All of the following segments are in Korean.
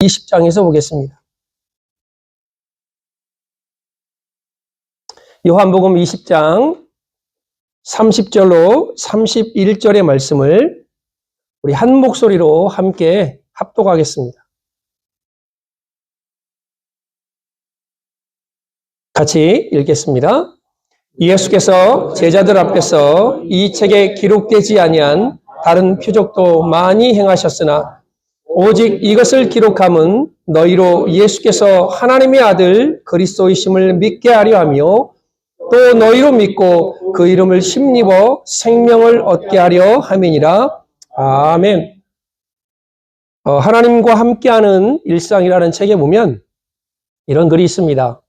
20장에서 보겠습니다. 요한복음 20장 30절로 31절의 말씀을 우리 한 목소리로 함께 합독하겠습니다. 같이 읽겠습니다. 예수께서 제자들 앞에서 이 책에 기록되지 아니한 다른 표적도 많이 행하셨으나 오직 이것을 기록함은 너희로 예수께서 하나님의 아들 그리스도이심을 믿게 하려 하며 또 너희로 믿고 그 이름을 힘입어 생명을 얻게 하려 함이니라. 아멘. 하나님과 함께하는 일상이라는 책에 보면 이런 글이 있습니다.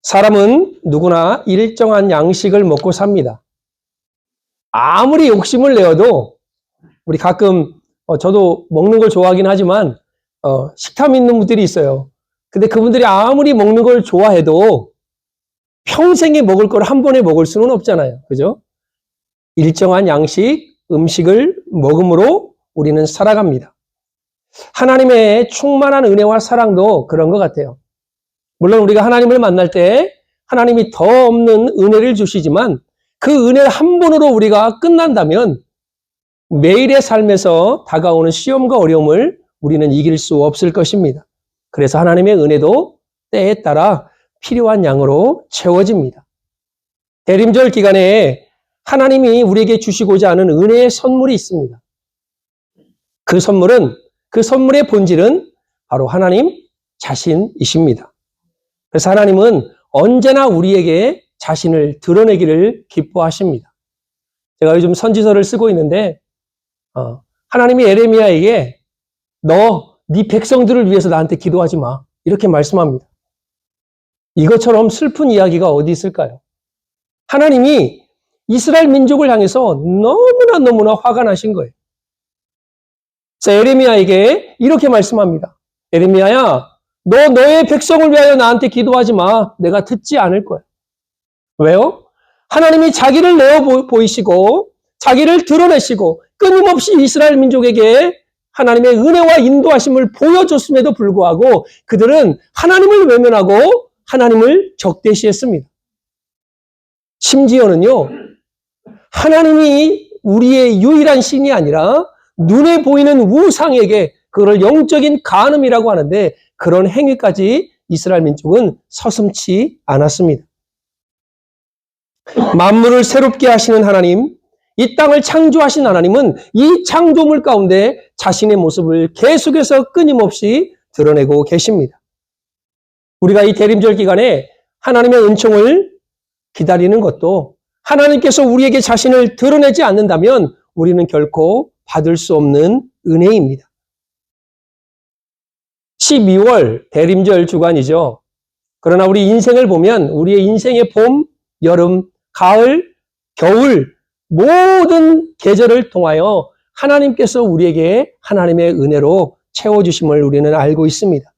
사람은 누구나 일정한 양식을 먹고 삽니다. 아무리 욕심을 내어도 우리 가끔 저도 먹는 걸 좋아하긴 하지만 식탐 있는 분들이 있어요. 근데 그분들이 아무리 먹는 걸 좋아해도 평생에 먹을 걸 한 번에 먹을 수는 없잖아요. 그죠? 일정한 양식, 음식을 먹음으로 우리는 살아갑니다. 하나님의 충만한 은혜와 사랑도 그런 것 같아요. 물론 우리가 하나님을 만날 때 하나님이 더 없는 은혜를 주시지만 그 은혜 한 번으로 우리가 끝난다면 매일의 삶에서 다가오는 시험과 어려움을 우리는 이길 수 없을 것입니다. 그래서 하나님의 은혜도 때에 따라 필요한 양으로 채워집니다. 대림절 기간에 하나님이 우리에게 주시고자 하는 은혜의 선물이 있습니다. 그 선물의 본질은 바로 하나님 자신이십니다. 그래서 하나님은 언제나 우리에게 자신을 드러내기를 기뻐하십니다. 제가 요즘 선지서를 쓰고 있는데 하나님이 에레미야에게 네 백성들을 위해서 나한테 기도하지 마. 이렇게 말씀합니다. 이것처럼 슬픈 이야기가 어디 있을까요? 하나님이 이스라엘 민족을 향해서 너무나 화가 나신 거예요. 그래서 에레미야에게 이렇게 말씀합니다. 에레미야야, 너의 백성을 위하여 나한테 기도하지 마. 내가 듣지 않을 거야. 왜요? 하나님이 자기를 내어 보이시고 자기를 드러내시고 끊임없이 이스라엘 민족에게 하나님의 은혜와 인도하심을 보여줬음에도 불구하고 그들은 하나님을 외면하고 하나님을 적대시했습니다. 심지어는요, 하나님이 우리의 유일한 신이 아니라 눈에 보이는 우상에게 그걸 영적인 간음이라고 하는데 그런 행위까지 이스라엘 민족은 서슴지 않았습니다. 만물을 새롭게 하시는 하나님, 이 땅을 창조하신 하나님은 이 창조물 가운데 자신의 모습을 계속해서 끊임없이 드러내고 계십니다. 우리가 이 대림절 기간에 하나님의 은총을 기다리는 것도 하나님께서 우리에게 자신을 드러내지 않는다면 우리는 결코 받을 수 없는 은혜입니다. 12월 대림절 주간이죠. 그러나 우리 인생을 보면 우리의 인생의 봄, 여름, 가을, 겨울 모든 계절을 통하여 하나님께서 우리에게 하나님의 은혜로 채워주심을 우리는 알고 있습니다.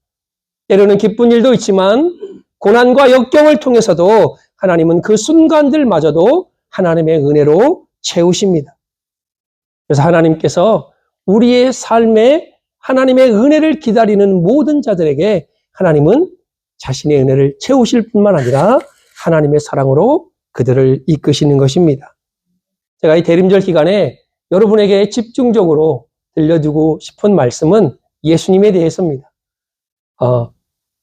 때로는 기쁜 일도 있지만 고난과 역경을 통해서도 하나님은 그 순간들마저도 하나님의 은혜로 채우십니다. 그래서 하나님께서 우리의 삶에 하나님의 은혜를 기다리는 모든 자들에게 하나님은 자신의 은혜를 채우실 뿐만 아니라 하나님의 사랑으로 그들을 이끄시는 것입니다. 제가 이 대림절 기간에 여러분에게 집중적으로 들려주고 싶은 말씀은 예수님에 대해서입니다.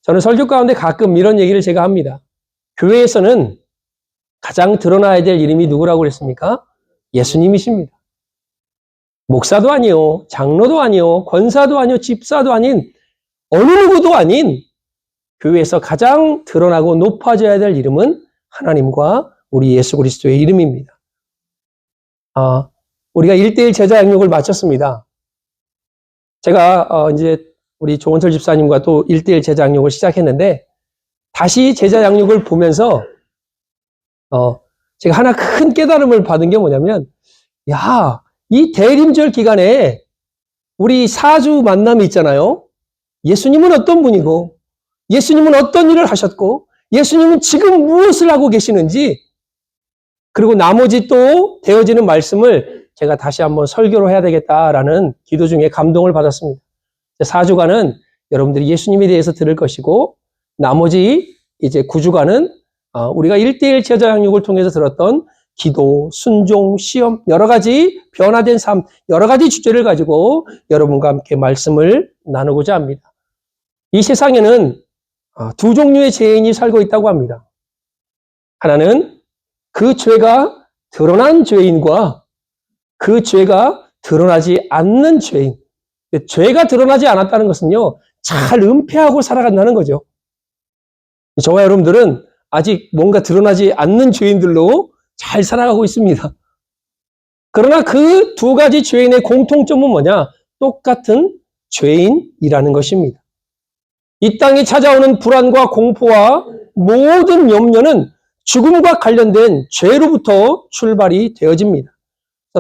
저는 설교 가운데 가끔 이런 얘기를 제가 합니다. 교회에서는 가장 드러나야 될 이름이 누구라고 그랬습니까? 예수님이십니다. 목사도 아니요, 장로도 아니요, 권사도 아니요, 집사도 아닌 어느 누구도 아닌 교회에서 가장 드러나고 높아져야 될 이름은 하나님과 우리 예수 그리스도의 이름입니다. 우리가 1:1 제자 양육을 마쳤습니다. 제가 이제 우리 조원철 집사님과 또 1:1 제자 양육을 시작했는데 다시 제자 양육을 보면서 제가 하나 큰 깨달음을 받은 게 뭐냐면 이 대림절 기간에 우리 사주 만남이 있잖아요. 예수님은 어떤 분이고 예수님은 어떤 일을 하셨고 예수님은 지금 무엇을 하고 계시는지 그리고 나머지 또 되어지는 말씀을 제가 다시 한번 설교로 해야 되겠다라는 기도 중에 감동을 받았습니다. 4주간은 여러분들이 예수님에 대해서 들을 것이고, 나머지 이제 9주간은 우리가 1:1 제자 양육을 통해서 들었던 기도, 순종, 시험, 여러 가지 변화된 삶, 여러 가지 주제를 가지고 여러분과 함께 말씀을 나누고자 합니다. 이 세상에는 두 종류의 죄인이 살고 있다고 합니다. 하나는 그 죄가 드러난 죄인과 그 죄가 드러나지 않는 죄인. 죄가 드러나지 않았다는 것은요, 잘 은폐하고 살아간다는 거죠. 저와 여러분들은 아직 뭔가 드러나지 않는 죄인들로 잘 살아가고 있습니다. 그러나 그 두 가지 죄인의 공통점은 뭐냐? 똑같은 죄인이라는 것입니다. 이 땅에 찾아오는 불안과 공포와 모든 염려는 죽음과 관련된 죄로부터 출발이 되어집니다.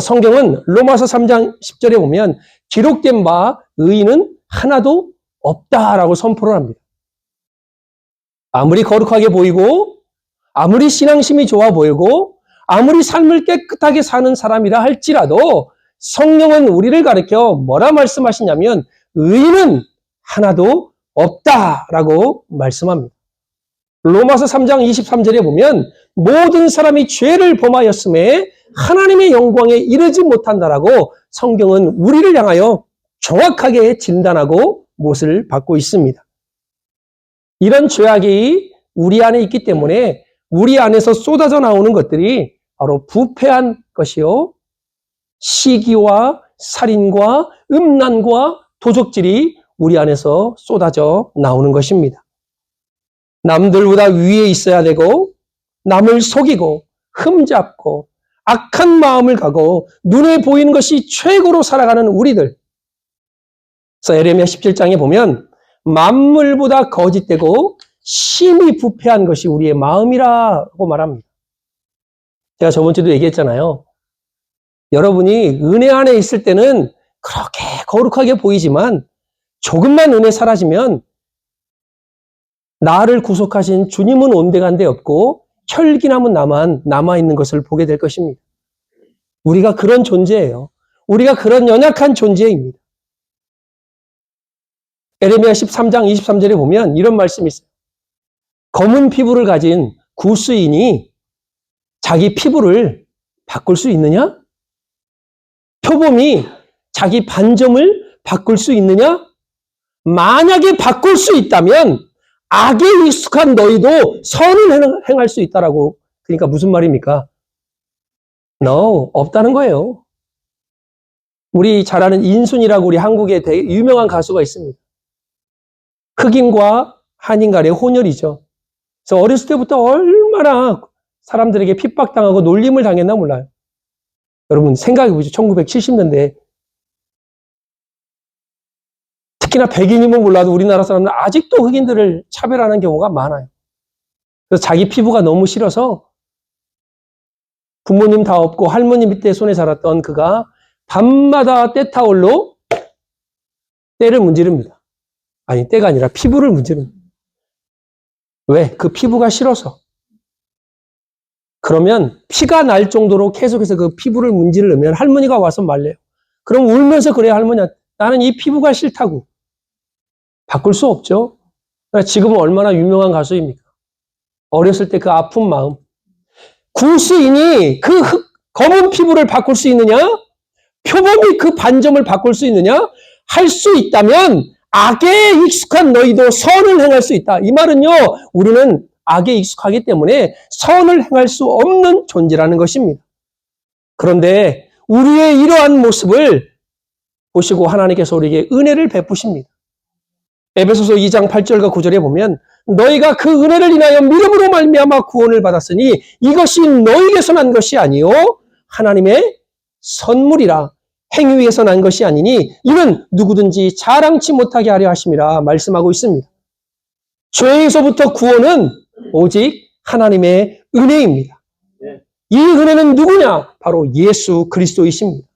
성경은 로마서 3장 10절에 보면 기록된 바 의인은 하나도 없다라고 선포를 합니다. 아무리 거룩하게 보이고 아무리 신앙심이 좋아 보이고 아무리 삶을 깨끗하게 사는 사람이라 할지라도 성령은 우리를 가르쳐 뭐라 말씀하시냐면 의인은 하나도 없다라고 말씀합니다. 로마서 3장 23절에 보면 모든 사람이 죄를 범하였음에 하나님의 영광에 이르지 못한다라고 성경은 우리를 향하여 정확하게 진단하고 못을 받고 있습니다. 이런 죄악이 우리 안에 있기 때문에 우리 안에서 쏟아져 나오는 것들이 바로 부패한 것이요, 시기와 살인과 음란과 도적질이 우리 안에서 쏟아져 나오는 것입니다. 남들보다 위에 있어야 되고 남을 속이고 흠잡고 악한 마음을 가고 눈에 보이는 것이 최고로 살아가는 우리들. 그래서 에레미야 17장에 보면 만물보다 거짓되고 심히 부패한 것이 우리의 마음이라고 말합니다. 제가 저번 주도 얘기했잖아요. 여러분이 은혜 안에 있을 때는 그렇게 거룩하게 보이지만 조금만 은혜 사라지면 나를 구속하신 주님은 온데간데 없고 혈기남은 남아있는 것을 보게 될 것입니다. 우리가 그런 존재예요. 우리가 그런 연약한 존재입니다. 에레미야 13장 23절에 보면 이런 말씀이 있어요. 검은 피부를 가진 구스인이 자기 피부를 바꿀 수 있느냐? 표범이 자기 반점을 바꿀 수 있느냐? 만약에 바꿀 수 있다면 악에 익숙한 너희도 선을 행할 수 있다라고. 그러니까 무슨 말입니까? No, 없다는 거예요. 우리 잘 아는 인순이라고 우리 한국에 되게 유명한 가수가 있습니다. 흑인과 한인 간의 혼혈이죠. 그래서 어렸을 때부터 얼마나 사람들에게 핍박당하고 놀림을 당했나 몰라요. 여러분 생각해보죠. 1970년대 특히나 백인이면 몰라도 우리나라 사람들은 아직도 흑인들을 차별하는 경우가 많아요. 그래서 자기 피부가 너무 싫어서 부모님 다 없고 할머니 밑에 손에 자랐던 그가 밤마다 때타올로 때를 문지릅니다. 아니, 때가 아니라 피부를 문지릅니다. 왜? 그 피부가 싫어서. 그러면 피가 날 정도로 계속해서 그 피부를 문지르면 할머니가 와서 말려요. 그럼 울면서 그래요, 할머니한테. 나는 이 피부가 싫다고. 바꿀 수 없죠. 지금은 얼마나 유명한 가수입니까? 어렸을 때 그 아픈 마음. 구스인이 그 검은 피부를 바꿀 수 있느냐? 표범이 그 반점을 바꿀 수 있느냐? 할 수 있다면 악에 익숙한 너희도 선을 행할 수 있다. 이 말은요, 우리는 악에 익숙하기 때문에 선을 행할 수 없는 존재라는 것입니다. 그런데 우리의 이러한 모습을 보시고 하나님께서 우리에게 은혜를 베푸십니다. 에베소서 2장 8절과 9절에 보면 너희가 그 은혜를 인하여 믿음으로 말미암아 구원을 받았으니 이것이 너희에게서 난 것이 아니요 하나님의 선물이라. 행위에서 난 것이 아니니 이는 누구든지 자랑치 못하게 하려 하심이라 말씀하고 있습니다. 죄에서부터 구원은 오직 하나님의 은혜입니다. 이 은혜는 누구냐? 바로 예수 그리스도이십니다.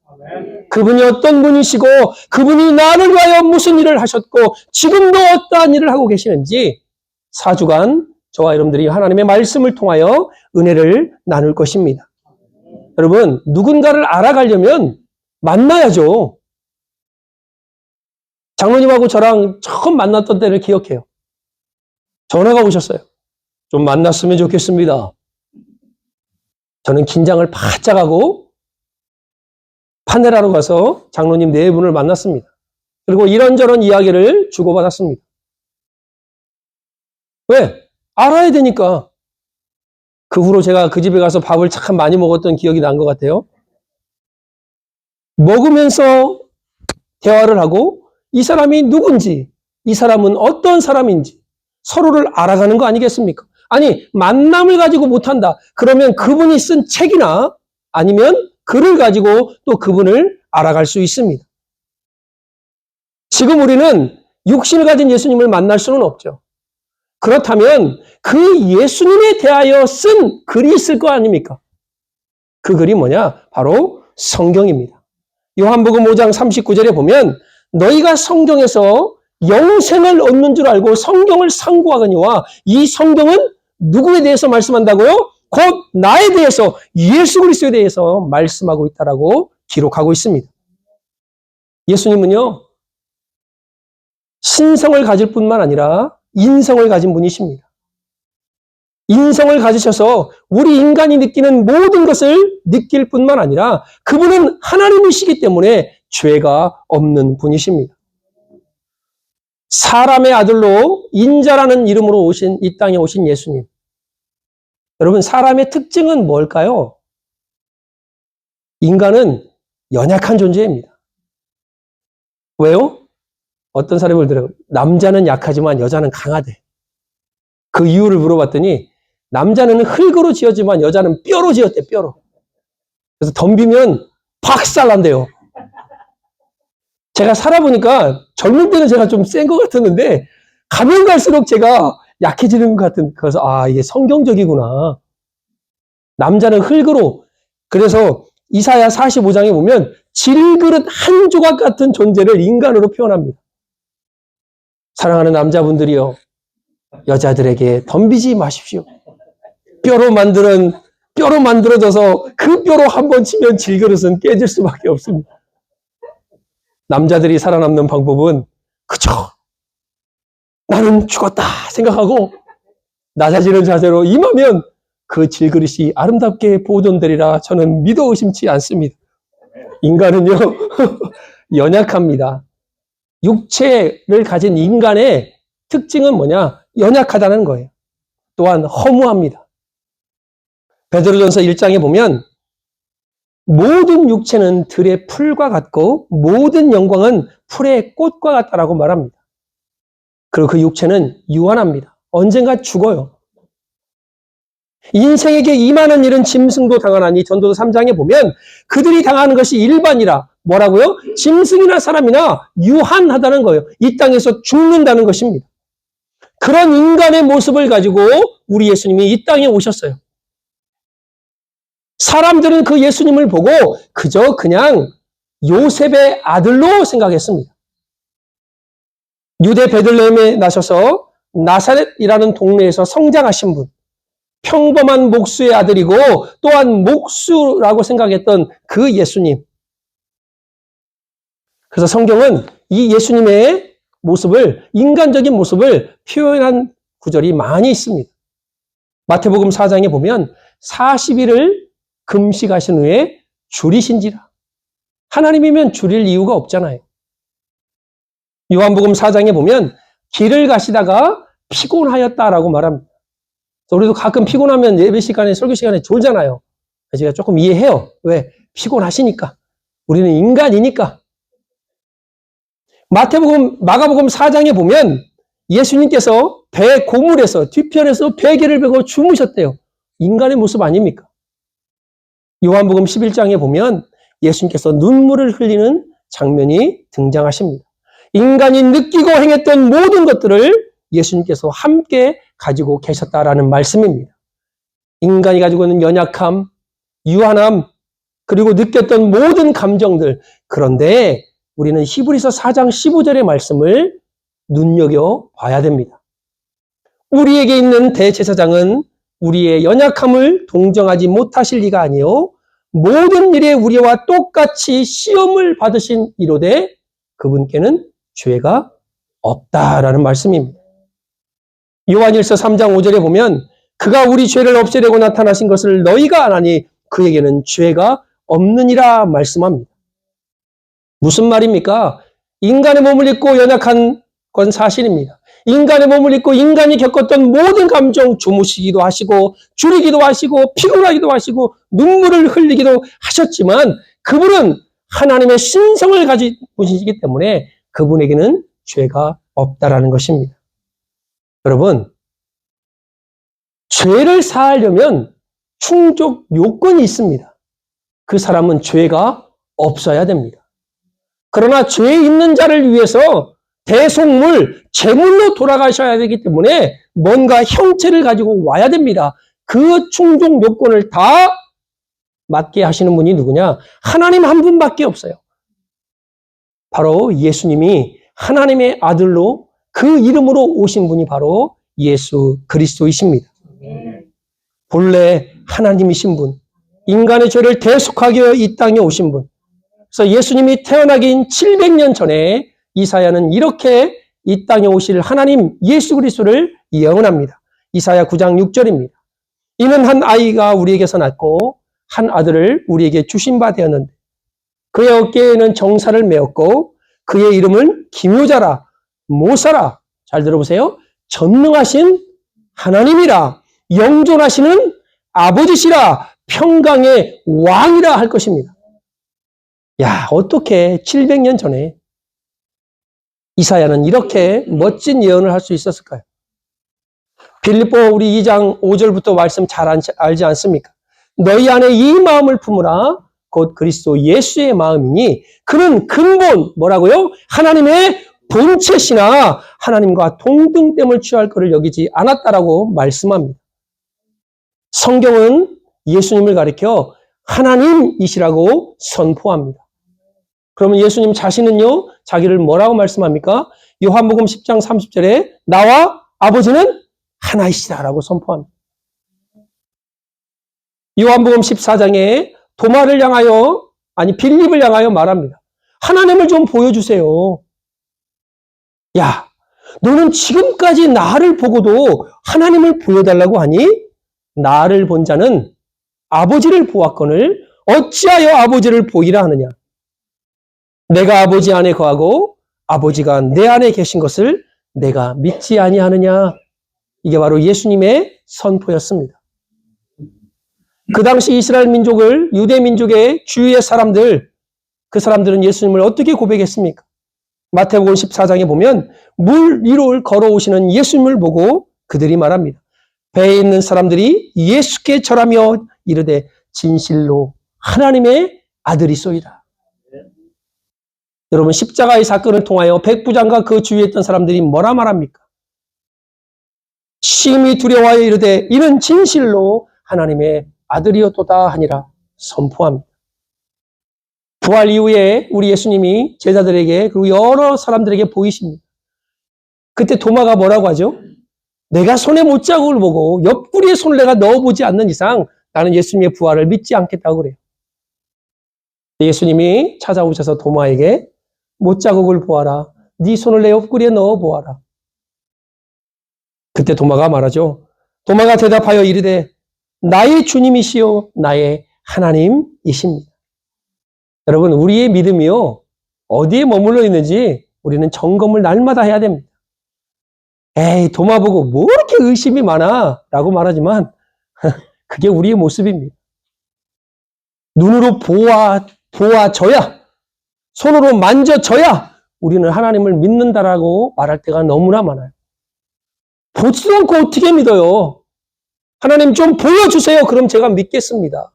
그분이 어떤 분이시고 그분이 나를 위하여 무슨 일을 하셨고 지금도 어떠한 일을 하고 계시는지 4주간 저와 여러분들이 하나님의 말씀을 통하여 은혜를 나눌 것입니다. 여러분, 누군가를 알아가려면 만나야죠. 장로님하고 저랑 처음 만났던 때를 기억해요. 전화가 오셨어요. 좀 만났으면 좋겠습니다. 저는 긴장을 바짝 하고 판넬하러 가서 장로님 네 분을 만났습니다. 그리고 이런저런 이야기를 주고받았습니다. 왜? 알아야 되니까. 그 후로 제가 그 집에 가서 밥을 참 많이 먹었던 기억이 난 것 같아요. 먹으면서 대화를 하고 이 사람이 누군지, 이 사람은 어떤 사람인지 서로를 알아가는 거 아니겠습니까? 아니, 만남을 가지고 못한다. 그러면 그분이 쓴 책이나 아니면 글을 가지고 또 그분을 알아갈 수 있습니다. 지금 우리는 육신을 가진 예수님을 만날 수는 없죠. 그렇다면 그 예수님에 대하여 쓴 글이 있을 거 아닙니까? 그 글이 뭐냐? 바로 성경입니다. 요한복음 5장 39절에 보면 너희가 성경에서 영생을 얻는 줄 알고 성경을 상고하거니와 이 성경은 누구에 대해서 말씀한다고요? 곧 나에 대해서 예수 그리스도에 대해서 말씀하고 있다라고 기록하고 있습니다. 예수님은요. 신성을 가질 뿐만 아니라 인성을 가진 분이십니다. 인성을 가지셔서 우리 인간이 느끼는 모든 것을 느낄 뿐만 아니라 그분은 하나님이시기 때문에 죄가 없는 분이십니다. 사람의 아들로 인자라는 이름으로 오신 이 땅에 오신 예수님. 여러분, 사람의 특징은 뭘까요? 인간은 연약한 존재입니다. 왜요? 어떤 사람을 들어요. 남자는 약하지만 여자는 강하대. 그 이유를 물어봤더니 남자는 흙으로 지었지만 여자는 뼈로 지었대, 뼈로. 그래서 덤비면 박살난대요. 제가 살아보니까 젊을 때는 제가 좀 센 것 같았는데 가면 갈수록 제가 약해지는 것 같은, 그래서 이게 성경적이구나. 남자는 흙으로. 그래서 이사야 45장에 보면 질그릇 한 조각 같은 존재를 인간으로 표현합니다. 사랑하는 남자분들이요. 여자들에게 덤비지 마십시오. 뼈로 만들어져서 그 뼈로 한번 치면 질그릇은 깨질 수밖에 없습니다. 남자들이 살아남는 방법은 그저 나는 죽었다 생각하고 낮아지는 자세로 임하면 그 질그릇이 아름답게 보존되리라 저는 믿어 의심치 않습니다. 인간은요 연약합니다. 육체를 가진 인간의 특징은 뭐냐? 연약하다는 거예요. 또한 허무합니다. 베드로전서 1장에 보면 모든 육체는 들의 풀과 같고 모든 영광은 풀의 꽃과 같다라고 말합니다. 그리고 그 육체는 유한합니다. 언젠가 죽어요. 인생에게 임하는 일은 짐승도 당하나니 전도서 3장에 보면 그들이 당하는 것이 일반이라 뭐라고요? 짐승이나 사람이나 유한하다는 거예요. 이 땅에서 죽는다는 것입니다. 그런 인간의 모습을 가지고 우리 예수님이 이 땅에 오셨어요. 사람들은 그 예수님을 보고 그저 그냥 요셉의 아들로 생각했습니다. 유대 베들레헴에 나셔서 나사렛이라는 동네에서 성장하신 분, 평범한 목수의 아들이고 또한 목수라고 생각했던 그 예수님. 그래서 성경은 이 예수님의 모습을, 인간적인 모습을 표현한 구절이 많이 있습니다. 마태복음 4장에 보면 40일을 금식하신 후에 줄이신지라. 하나님이면 줄일 이유가 없잖아요. 요한복음 4장에 보면 길을 가시다가 피곤하였다라고 말합니다. 우리도 가끔 피곤하면 예배 시간에, 설교 시간에 졸잖아요. 제가 조금 이해해요. 왜? 피곤하시니까. 우리는 인간이니까. 마가복음 4장에 보면 예수님께서 배 고물에서 뒤편에서 베개를 베고 주무셨대요. 인간의 모습 아닙니까? 요한복음 11장에 보면 예수님께서 눈물을 흘리는 장면이 등장하십니다. 인간이 느끼고 행했던 모든 것들을 예수님께서 함께 가지고 계셨다라는 말씀입니다. 인간이 가지고 있는 연약함, 유한함, 그리고 느꼈던 모든 감정들. 그런데 우리는 히브리서 4장 15절의 말씀을 눈여겨봐야 됩니다. 우리에게 있는 대제사장은 우리의 연약함을 동정하지 못하실 리가 아니요 모든 일에 우리와 똑같이 시험을 받으신 이로되 그분께는 죄가 없다라는 말씀입니다. 요한일서 3장 5절에 보면 그가 우리 죄를 없애려고 나타나신 것을 너희가 아나니 그에게는 죄가 없느니라 말씀합니다. 무슨 말입니까? 인간의 몸을 입고 연약한 건 사실입니다. 인간의 몸을 입고 인간이 겪었던 모든 감정 주무시기도 하시고 줄이기도 하시고 피곤하기도 하시고 눈물을 흘리기도 하셨지만 그분은 하나님의 신성을 가지고 계시기 때문에 그분에게는 죄가 없다라는 것입니다. 여러분, 죄를 사하려면 충족 요건이 있습니다. 그 사람은 죄가 없어야 됩니다. 그러나 죄 있는 자를 위해서 대속물, 제물로 돌아가셔야 되기 때문에 뭔가 형체를 가지고 와야 됩니다. 그 충족 요건을 다 맞게 하시는 분이 누구냐? 하나님 한 분밖에 없어요. 바로 예수님이 하나님의 아들로 그 이름으로 오신 분이 바로 예수 그리스도이십니다. 본래 하나님이신 분, 인간의 죄를 대속하기 위해 이 땅에 오신 분. 그래서 예수님이 태어나긴 700년 전에 이사야는 이렇게 이 땅에 오실 하나님 예수 그리스도를 예언합니다. 이사야 9장 6절입니다. 이는 한 아이가 우리에게서 낳고 한 아들을 우리에게 주신 바 되었는데 그의 어깨에는 정사를 메었고 그의 이름은 기묘자라 모사라, 잘 들어보세요, 전능하신 하나님이라 영존하시는 아버지시라 평강의 왕이라 할 것입니다. 야, 어떻게 700년 전에 이사야는 이렇게 멋진 예언을 할 수 있었을까요? 빌립보 우리 2장 5절부터 말씀 잘 알지 않습니까? 너희 안에 이 마음을 품으라 곧 그리스도 예수의 마음이니 그는 근본 뭐라고요? 하나님의 본체시나 하나님과 동등됨을 취할 것을 여기지 않았다라고 말씀합니다. 성경은 예수님을 가리켜 하나님이시라고 선포합니다. 그러면 예수님 자신은요, 자기를 뭐라고 말씀합니까? 요한복음 10장 30절에 나와 아버지는 하나이시다라고 선포합니다. 요한복음 14장에 도마를 향하여, 빌립을 향하여 말합니다. 하나님을 좀 보여주세요. 야, 너는 지금까지 나를 보고도 하나님을 보여달라고 하니? 나를 본 자는 아버지를 보았거늘 어찌하여 아버지를 보이라 하느냐? 내가 아버지 안에 거하고 아버지가 내 안에 계신 것을 내가 믿지 아니하느냐? 이게 바로 예수님의 선포였습니다. 그 당시 이스라엘 민족을, 유대 민족의 주위의 사람들, 그 사람들은 예수님을 어떻게 고백했습니까? 마태복음 14장에 보면 물 위로 걸어오시는 예수님을 보고 그들이 말합니다. 배에 있는 사람들이 예수께 절하며 이르되 진실로 하나님의 아들이소이다. 여러분, 십자가의 사건을 통하여 백부장과 그 주위에 있던 사람들이 뭐라 말합니까? 심히 두려워하여 이르되 이는 진실로 하나님의 아들이었도다 하니라 선포합니다. 부활 이후에 우리 예수님이 제자들에게 그리고 여러 사람들에게 보이십니다. 그때 도마가 뭐라고 하죠? 내가 손에 못자국을 보고 옆구리에 손을 내가 넣어보지 않는 이상 나는 예수님의 부활을 믿지 않겠다고 그래요. 예수님이 찾아오셔서 도마에게 못자국을 보아라. 네 손을 내 옆구리에 넣어보아라. 그때 도마가 말하죠. 도마가 대답하여 이르되 나의 주님이시요 나의 하나님이십니다. 여러분, 우리의 믿음이요 어디에 머물러 있는지 우리는 점검을 날마다 해야 됩니다. 에이, 도마 보고 뭐 이렇게 의심이 많아 라고 말하지만 그게 우리의 모습입니다. 눈으로 보아져야, 손으로 만져져야 우리는 하나님을 믿는다라고 말할 때가 너무나 많아요. 보지도 않고 어떻게 믿어요? 하나님 좀 보여주세요. 그럼 제가 믿겠습니다.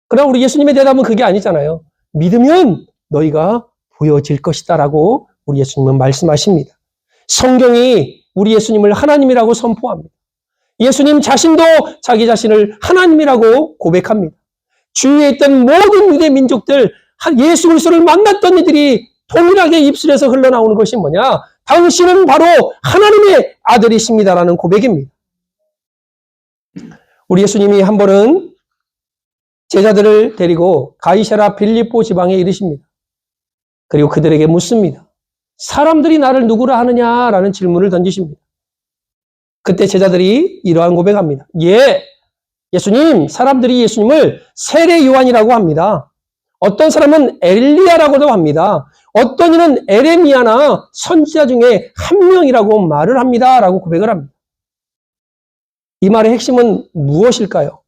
그러나 우리 예수님의 대답은 그게 아니잖아요. 믿으면 너희가 보여질 것이다 라고 우리 예수님은 말씀하십니다. 성경이 우리 예수님을 하나님이라고 선포합니다. 예수님 자신도 자기 자신을 하나님이라고 고백합니다. 주위에 있던 모든 유대 민족들, 예수 그리스도를 만났던 이들이 동일하게 입술에서 흘러나오는 것이 뭐냐? 당신은 바로 하나님의 아들이십니다라는 고백입니다. 우리 예수님이 한 번은 제자들을 데리고 가이사랴 빌립보 지방에 이르십니다. 그리고 그들에게 묻습니다. 사람들이 나를 누구라 하느냐라는 질문을 던지십니다. 그때 제자들이 이러한 고백합니다. 예수님, 사람들이 예수님을 세례 요한이라고 합니다. 어떤 사람은 엘리야라고도 합니다. 어떤 이는 에레미야나 선지자 중에 한 명이라고 말을 합니다. 라고 고백을 합니다. 이 말의 핵심은 무엇일까요?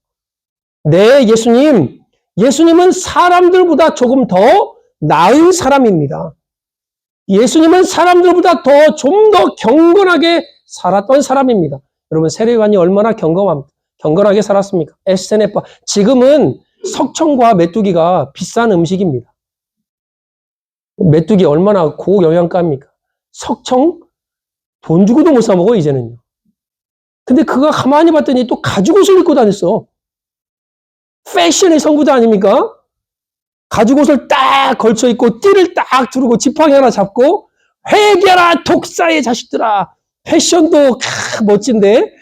네, 예수님은 사람들보다 조금 더 나은 사람입니다. 예수님은 사람들보다 좀 더 경건하게 살았던 사람입니다. 여러분, 세례요한이 얼마나 경건하게 살았습니까? 에스테네파. 지금은 석청과 메뚜기가 비싼 음식입니다. 메뚜기 얼마나 고영양가입니까? 석청? 돈 주고도 못 사 먹어, 이제는요. 근데 그가 가만히 봤더니 또 가죽 옷을 입고 다녔어. 패션의 성부자 아닙니까? 가죽 옷을 딱 걸쳐 입고 띠를 딱 두르고 지팡이 하나 잡고 회개하라 독사의 자식들아. 패션도 멋진데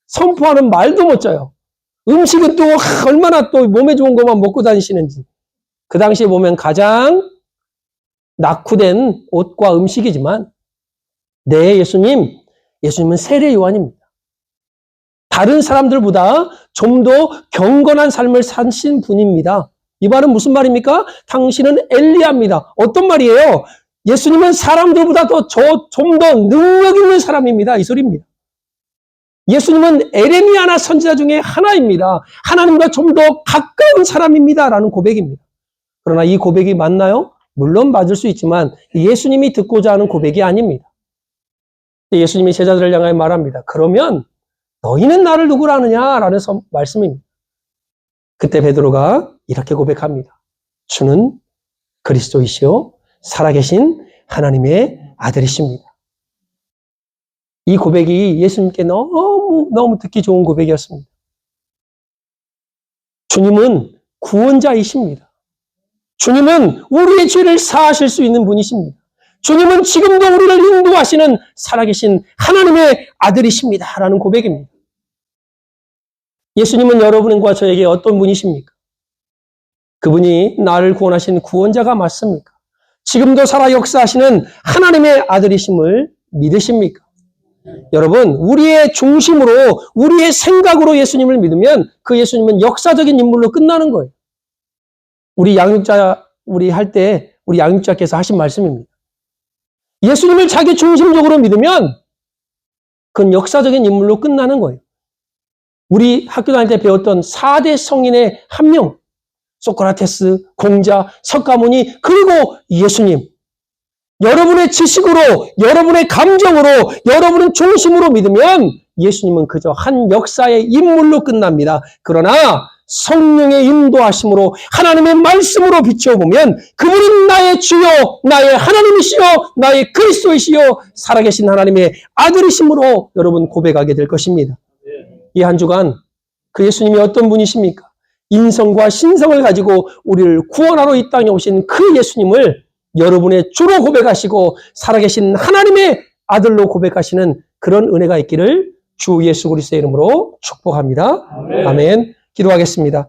선포하는 말도 멋져요. 음식은 또 얼마나 또 몸에 좋은 것만 먹고 다니시는지. 그 당시에 보면 가장 낙후된 옷과 음식이지만 네, 예수님은 세례 요한입니다. 다른 사람들보다 좀 더 경건한 삶을 사신 분입니다. 이 말은 무슨 말입니까? 당신은 엘리야입니다. 어떤 말이에요? 예수님은 사람들보다 좀 더 능력 있는 사람입니다. 이 소리입니다. 예수님은 에레미야나 선지자 중에 하나입니다. 하나님과 좀 더 가까운 사람입니다. 라는 고백입니다. 그러나 이 고백이 맞나요? 물론 맞을 수 있지만 예수님이 듣고자 하는 고백이 아닙니다. 예수님이 제자들을 향하여 말합니다. 그러면 너희는 나를 누구라 하느냐라는 말씀입니다. 그때 베드로가 이렇게 고백합니다. 주는 그리스도이시요 살아계신 하나님의 아들이십니다. 이 고백이 예수님께 너무 듣기 좋은 고백이었습니다. 주님은 구원자이십니다. 주님은 우리의 죄를 사하실 수 있는 분이십니다. 주님은 지금도 우리를 인도하시는 살아계신 하나님의 아들이십니다. 라는 고백입니다. 예수님은 여러분과 저에게 어떤 분이십니까? 그분이 나를 구원하신 구원자가 맞습니까? 지금도 살아 역사하시는 하나님의 아들이심을 믿으십니까? 여러분, 우리의 중심으로, 우리의 생각으로 예수님을 믿으면 그 예수님은 역사적인 인물로 끝나는 거예요. 우리 양육자께서 하신 말씀입니다. 예수님을 자기 중심적으로 믿으면 그건 역사적인 인물로 끝나는 거예요. 우리 학교 다닐 때 배웠던 4대 성인의 한 명, 소크라테스, 공자, 석가모니, 그리고 예수님. 여러분의 지식으로, 여러분의 감정으로, 여러분의 중심으로 믿으면 예수님은 그저 한 역사의 인물로 끝납니다. 그러나 성령의 인도하심으로 하나님의 말씀으로 비춰보면 그분은 나의 주요, 나의 하나님이시요, 나의 그리스도이시요, 살아계신 하나님의 아들이심으로 여러분 고백하게 될 것입니다. 이 한 주간 그 예수님이 어떤 분이십니까? 인성과 신성을 가지고 우리를 구원하러 이 땅에 오신 그 예수님을 여러분의 주로 고백하시고 살아계신 하나님의 아들로 고백하시는 그런 은혜가 있기를 주 예수 그리스도의 이름으로 축복합니다. 아멘. 기도하겠습니다.